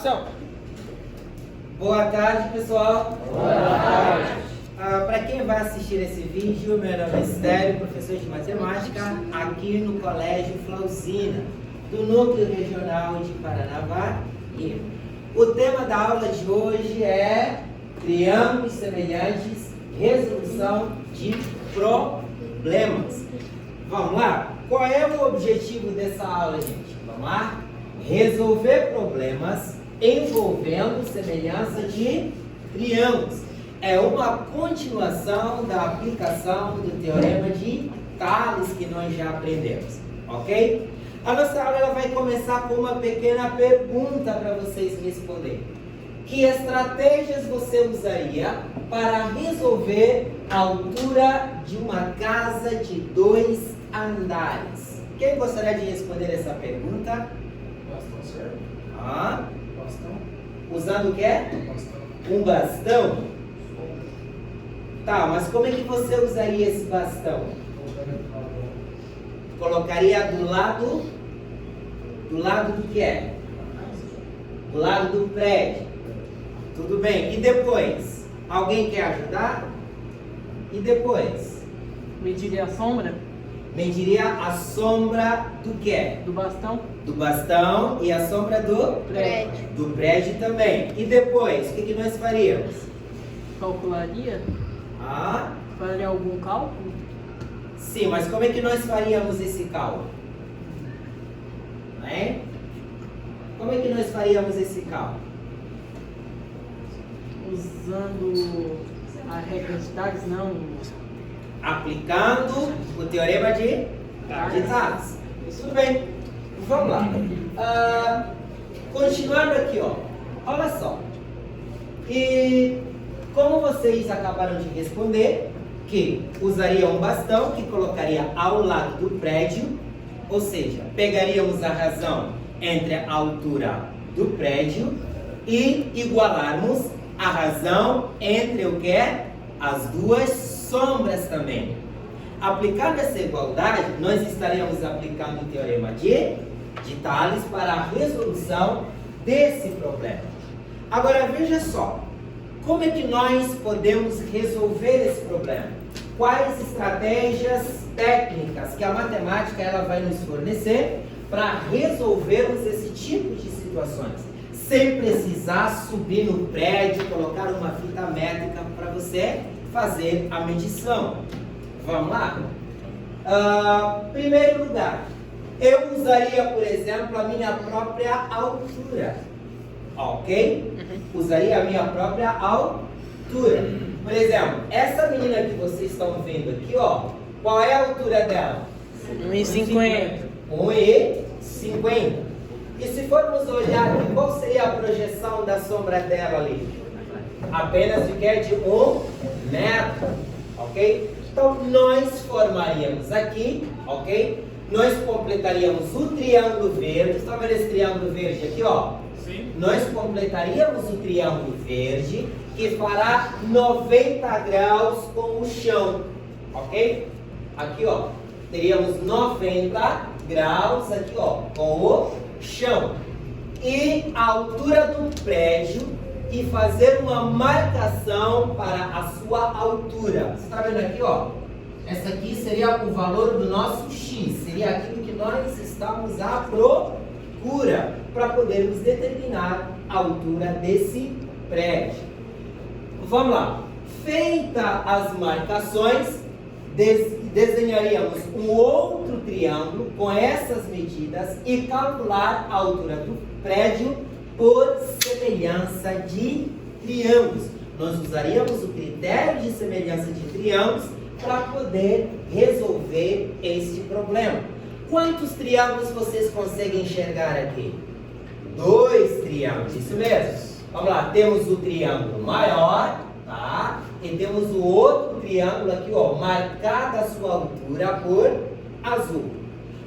Então, boa tarde, pessoal. boa tarde. Para quem vai assistir esse vídeo, meu nome é Estélio, professor de matemática aqui no Colégio Flausina, do Núcleo Regional de Paranaguá. E o tema da aula de hoje é triângulos semelhantes, resolução de problemas. Vamos lá? Qual é o objetivo dessa aula, gente? Vamos lá? Resolver problemas envolvendo semelhança de triângulos. É uma continuação da aplicação do Teorema de Tales que nós já aprendemos, ok? A nossa aula ela vai começar com uma pequena pergunta para vocês responderem. Que estratégias você usaria para resolver a altura de uma casa de 2 andares? Quem gostaria de responder essa pergunta? Bastão certo. Bastão. Usando o quê? Bastão. Um bastão? Tá, mas como é que você usaria esse bastão? Colocaria do lado do que é? Do lado do prédio. Tudo bem. E depois? Alguém quer ajudar? E depois? Mediria a sombra Mediria a sombra do quê? do bastão. Do bastão e a sombra do Prédio. do prédio também. E depois, o que nós faríamos? Calcularia? Faria algum cálculo? Sim, mas como é que nós faríamos esse cálculo? Né? Como é que nós faríamos esse cálculo? Usando a regra de Tales, não. Aplicando o teorema de Tales. Tudo bem. Vamos lá. Continuando aqui, ó. Olha só. E como vocês acabaram de responder, que usaria um bastão que colocaria ao lado do prédio, ou seja, pegaríamos a razão entre a altura do prédio e igualarmos a razão entre o que? As duas sombras também. Aplicando essa igualdade, nós estaríamos aplicando o teorema de Tales para a resolução desse problema. Agora veja só, como é que nós podemos resolver esse problema? Quais estratégias técnicas que a matemática ela vai nos fornecer para resolvermos esse tipo de situações? Sem precisar subir no prédio, colocar uma fita métrica para você fazer a medição. Vamos lá? Primeiro lugar, eu usaria, por exemplo, a minha própria altura. Ok? Usaria a minha própria altura. Por exemplo, essa menina que vocês estão vendo aqui, ó, qual é a altura dela? 1,50. 1,50. E se formos olhar aqui, qual seria a projeção da sombra dela ali? Apenas de que? De 1 metro. Ok? Então, nós formaríamos aqui, ok? Nós completaríamos o triângulo verde. Está vendo esse triângulo verde aqui, ó? Sim. Nós completaríamos o triângulo verde, que fará 90 graus com o chão, ok? Aqui, ó, teríamos 90 graus aqui, ó, com o chão. E a altura do prédio e fazer uma marcação para a sua altura. Você está vendo aqui, ó? Essa aqui seria o valor do nosso X, seria aquilo que nós estamos à procura para podermos determinar a altura desse prédio. Vamos lá. Feita as marcações, desenharíamos um outro triângulo com essas medidas e calcular a altura do prédio por semelhança de triângulos. Nós usaríamos o critério de semelhança de triângulos para poder resolver este problema. Quantos triângulos vocês conseguem enxergar aqui? 2 triângulos, isso mesmo. Vamos lá, temos o triângulo maior, tá? E temos o outro triângulo aqui, ó, marcado a sua altura por azul.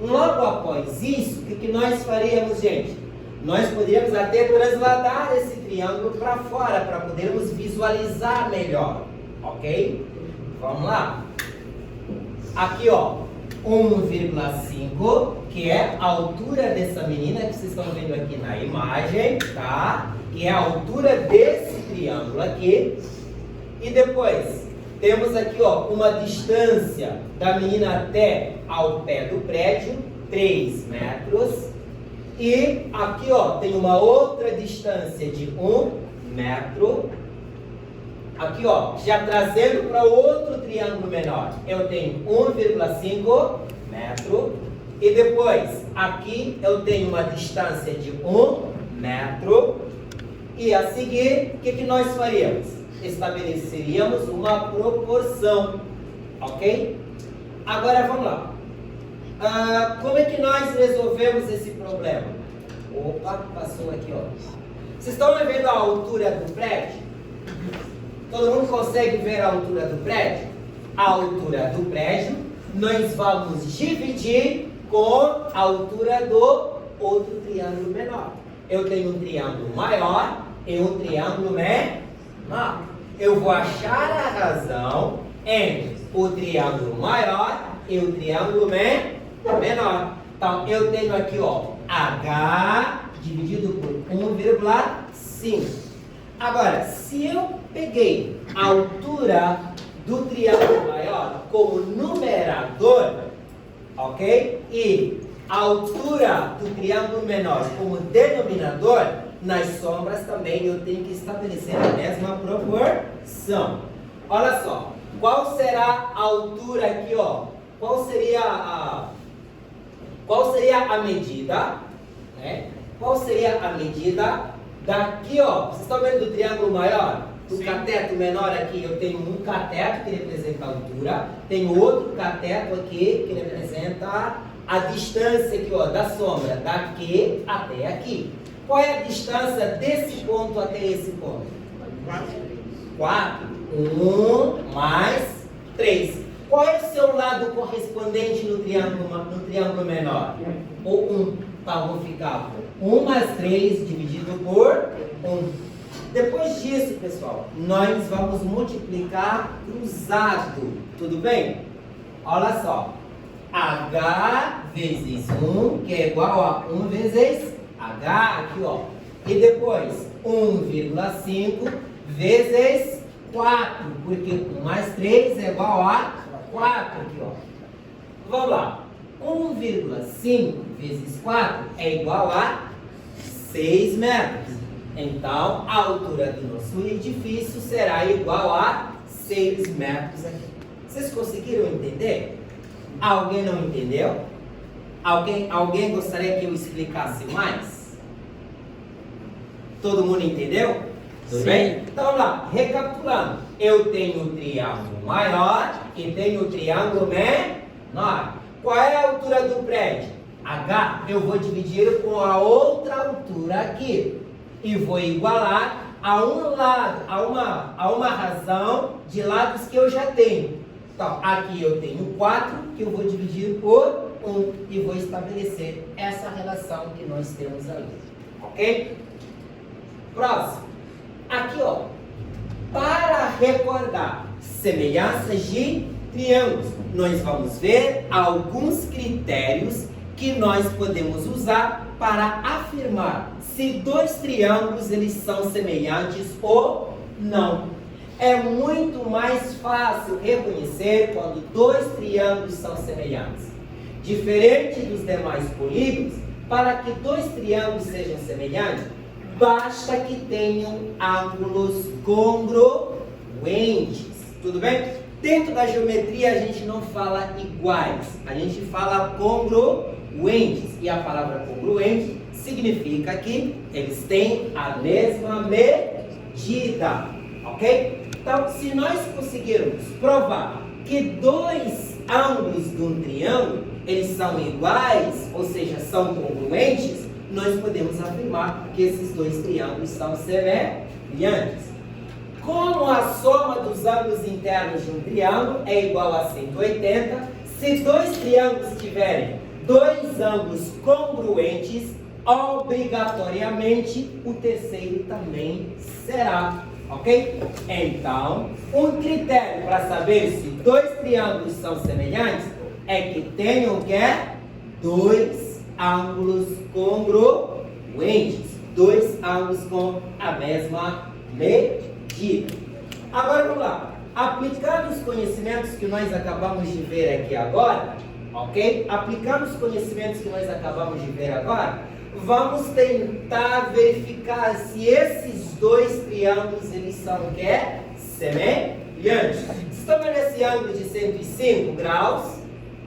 Logo após isso, o que nós faríamos, gente? Nós poderíamos até trasladar esse triângulo para fora, para podermos visualizar melhor, ok? Vamos lá. Aqui, ó, 1,5, que é a altura dessa menina que vocês estão vendo aqui na imagem, tá? Que é a altura desse triângulo aqui. E depois, temos aqui, ó, uma distância da menina até ao pé do prédio, 3 metros. E aqui, ó, tem uma outra distância de 1 metro. Aqui, ó, já trazendo para outro triângulo menor, eu tenho 1,5 metro. E depois, aqui eu tenho uma distância de 1 metro. E a seguir, o que nós faríamos? Estabeleceríamos uma proporção, ok? Agora vamos lá. Como é que nós resolvemos esse problema? Opa, passou aqui, ó. Vocês estão vendo a altura do prédio? Todo mundo consegue ver a altura do prédio? A altura do prédio nós vamos dividir com a altura do outro triângulo menor. Eu tenho um triângulo maior e um triângulo menor. Eu vou achar a razão entre o triângulo maior e o triângulo menor. Então, eu tenho aqui, ó, H dividido por 1,5. Agora, se eu peguei a altura do triângulo maior como numerador, ok? E a altura do triângulo menor como denominador, nas sombras também eu tenho que estabelecer a mesma proporção. Olha só, qual será a altura aqui, ó? Qual seria a medida, né? Qual seria a medida daqui, ó? Vocês estão vendo do triângulo maior? Do cateto menor aqui, eu tenho um cateto que representa a altura, tenho outro cateto aqui que representa a distância aqui, ó, da sombra, daqui até aqui. Qual é a distância desse ponto até esse ponto? 4. 1 mais 3. Qual é o seu lado correspondente no triângulo menor? O 1. Então, vou ficar 1 mais 3 dividido por 1. Depois disso, pessoal, nós vamos multiplicar cruzado. Tudo bem? Olha só. H vezes 1, que é igual a 1 vezes H, aqui, ó. E depois, 1,5 vezes 4, porque 1 mais 3 é igual a 4, aqui, ó. Vamos lá. 1,5 vezes 4 é igual a 6 metros. Então, a altura do nosso edifício será igual a 6 metros aqui. Vocês conseguiram entender? Alguém não entendeu? Alguém gostaria que eu explicasse mais? Todo mundo entendeu? Tudo bem? Então, vamos lá, recapitulando. Eu tenho o triângulo maior e tenho o triângulo menor. Qual é a altura do prédio? H. Eu vou dividir com a outra altura aqui. E vou igualar a um lado, a uma razão de lados que eu já tenho. Então, aqui eu tenho 4, que eu vou dividir por 1 e vou estabelecer essa relação que nós temos ali. Ok? Próximo. Aqui, ó. Para recordar semelhanças de triângulos, nós vamos ver alguns critérios que nós podemos usar para afirmar se dois triângulos eles são semelhantes ou não. É muito mais fácil reconhecer quando dois triângulos são semelhantes. Diferente dos demais polígonos, para que dois triângulos sejam semelhantes, basta que tenham ângulos congruentes. Tudo bem? Dentro da geometria a gente não fala iguais, a gente fala congruentes. E a palavra congruente significa que eles têm a mesma medida, ok? Então, se nós conseguirmos provar que dois ângulos de um triângulo, eles são iguais, ou seja, são congruentes, nós podemos afirmar que esses dois triângulos são semelhantes. Como a soma dos ângulos internos de um triângulo é igual a 180, se dois triângulos tiverem dois ângulos congruentes, obrigatoriamente o terceiro também será, ok? Então, um critério para saber se dois triângulos são semelhantes é que tenham que dois ângulos congruentes, dois ângulos com a mesma medida. Agora vamos lá. Aplicando os conhecimentos que nós acabamos de ver aqui agora, ok? Aplicando os conhecimentos que nós acabamos de ver agora, vamos tentar verificar se esses dois triângulos eles são o quê? Semelhantes. Estamos nesse ângulo de 105 graus,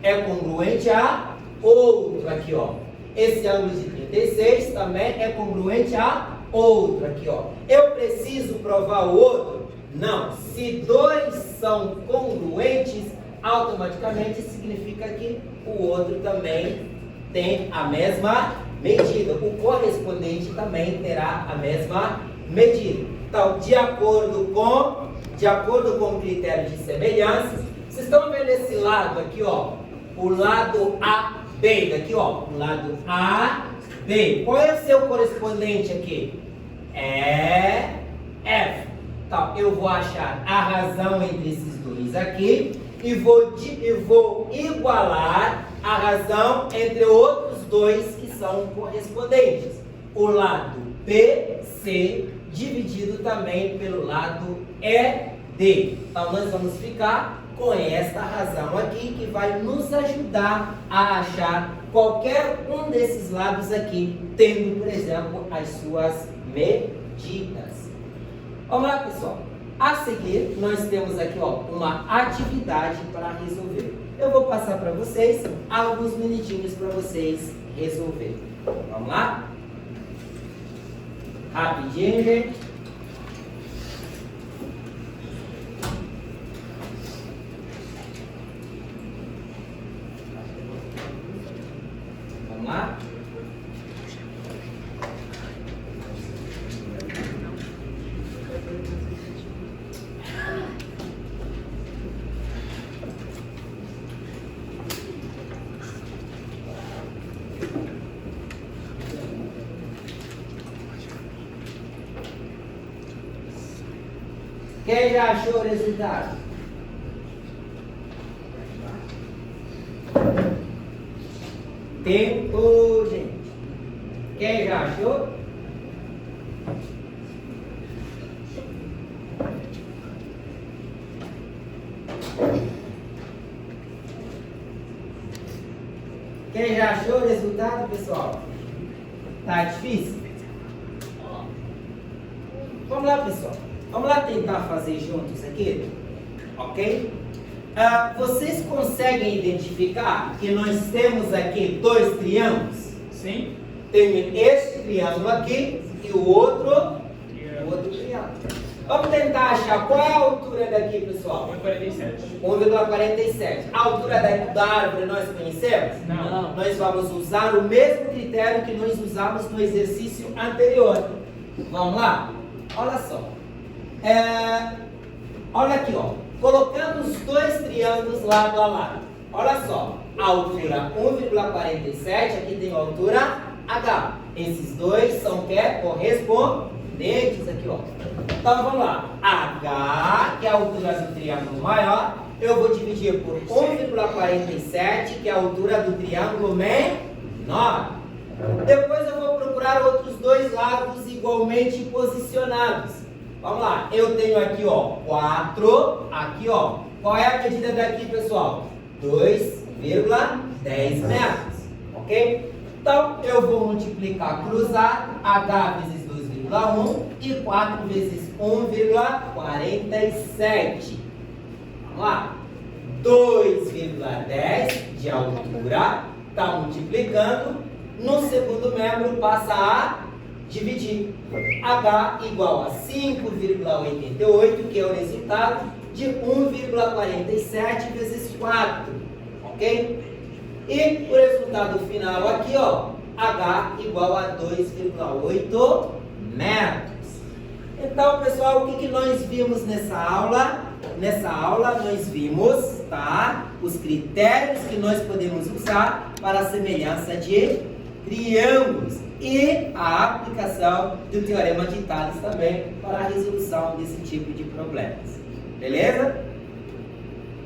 é congruente a outro aqui, ó. Esse ângulo de 36 também é congruente a outro aqui, ó. Eu preciso provar o outro? Não. Se dois são congruentes, automaticamente significa que o outro também tem a mesma medida. O correspondente também terá a mesma medida. Então, de acordo com o critério de semelhança, vocês estão vendo esse lado aqui, ó, o lado AB, daqui, ó, o lado AB. Qual é o seu correspondente aqui? É F. Então, eu vou achar a razão entre esses dois aqui e vou igualar a razão entre outros dois que são correspondentes. O lado BC dividido também pelo lado ED. Então, nós vamos ficar com esta razão aqui que vai nos ajudar a achar qualquer um desses lados aqui, tendo, por exemplo, as suas medidas. Vamos lá, pessoal. A seguir, nós temos aqui, ó, uma atividade para resolver. Eu vou passar para vocês alguns minutinhos para vocês resolverem. Vamos lá? Rapidinho, gente. Vamos lá? Quem já achou o resultado? Tempo, gente. Quem já achou? Quem já achou o resultado, pessoal? Tá difícil? Vamos lá, pessoal. Vamos lá tentar fazer juntos aqui, ok? Vocês conseguem identificar que nós temos aqui dois triângulos? Sim. Tem este triângulo aqui e o outro triângulo. Vamos tentar achar qual é a altura daqui, pessoal? 1,47. 1,47. A altura da árvore nós conhecemos? Não. Nós vamos usar o mesmo critério que nós usamos no exercício anterior. Vamos lá? Olha só. Olha aqui, ó. Colocando os dois triângulos lado a lado. Olha só. A altura 1,47, aqui tem a altura H. Esses dois são correspondentes aqui, ó. Então vamos lá. H, que é a altura do triângulo maior, eu vou dividir por 1,47, que é a altura do triângulo menor. Depois eu vou procurar outros dois lados igualmente posicionados. Vamos lá, eu tenho aqui, ó, 4, aqui, ó. Qual é a medida daqui, pessoal? 2,10 metros, ok? Então, eu vou multiplicar cruzado, H vezes 2,1 e 4 vezes 1,47. Vamos lá, 2,10 de altura, está multiplicando. No segundo membro passa a dividir. H igual a 5,88, que é o resultado de 1,47 vezes 4, ok? E o resultado final aqui, ó, H igual a 2,8 metros. Então, pessoal, o que nós vimos nessa aula? Nessa aula nós vimos, tá, os critérios que nós podemos usar para a semelhança de triângulos e a aplicação do Teorema de Tales também para a resolução desse tipo de problemas. Beleza?